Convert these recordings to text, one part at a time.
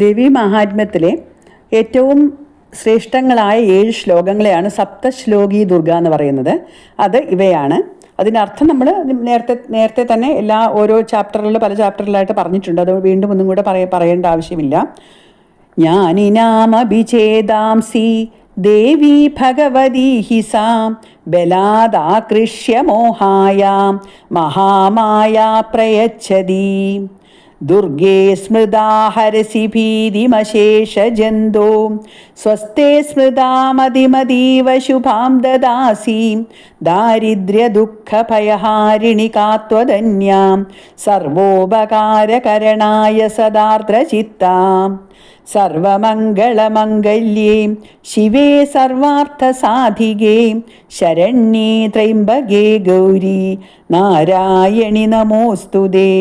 ദേവി മഹാത്മ്യത്തിലെ ഏറ്റവും ശ്രേഷ്ഠങ്ങളായ 7 ശ്ലോകങ്ങളെയാണ് സപ്തശ്ലോകി ദുർഗ എന്ന് പറയുന്നത്. അത് ഇവയാണ്. അതിനർത്ഥം നമ്മൾ നേരത്തെ തന്നെ ഓരോ പല ചാപ്റ്ററിലായിട്ട് പറഞ്ഞിട്ടുണ്ട്. അത് വീണ്ടും ഒന്നും കൂടെ പറയേണ്ട ആവശ്യമില്ല. ജ്ഞാനിനാമഭിചേദാംസി ദേവി ഭഗവതി ഹി സാം ബലാദാകൃഷ്യ മോഹായാം മഹാമായ പ്രയച്ഛതി ദുർഗേ സ്മൃതാ ഹരസി ഭീതിമശേഷജന്തോ സ്വസ്തേ സ്മൃതാമതിമതീവ ശുഭാം ദദാസി ദാരിദ്ര്യദുഃഖഭയഹാരിണി കാത്വധന്യാം സർവോപകാരകരണായ സദാർദ്രചിത്താം സർവമംഗളമംഗല്യേ ശിവേ സർവാർത്ഥസാധികേ ശരണ്യേ ത്രയംബകേ ഗൗരി നാരായണി നമോസ്തുതേ.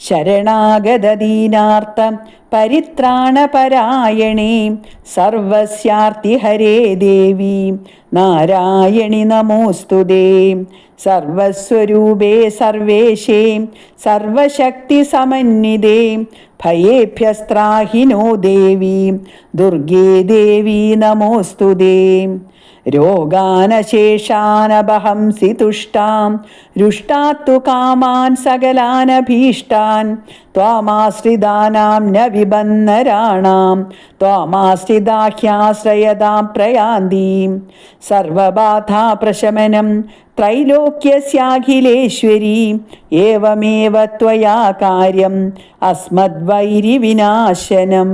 ശരണാഗതദീനാർത്ത പരിത്രാണപരായണേ സർവസ്യാർത്തിഹരേ ദേവി നാരായണി നമോസ്തുതേ. സർവസ്വരൂപേ സർവേശേ സർവശക്തിസമന്വിതേ ഭയേഭ്യസ്ത്രാഹിനോ ദേവി ദുർഗേ ദേവി നമോസ്തുതേ. രോഗാനശേഷാനപഹംസി തുഷ്ടാം രുഷ്ടാത്തു കാമാൻ സകലാനഭീഷ്ടാൻ ത്വാമാശ്രിതാനാം ന വിബന്ധരാണാം ത്വാമാശ്രിതാഹ്യാശ്രയതാം പ്രയാന്തീം സർവബാധാപ്രശമനം ത്രൈലോക്യസ്യാഖിലേശ്വരി ഏവമേവ ത്വയാ കാര്യം അസ്മദ്വൈരിവിനാശനം.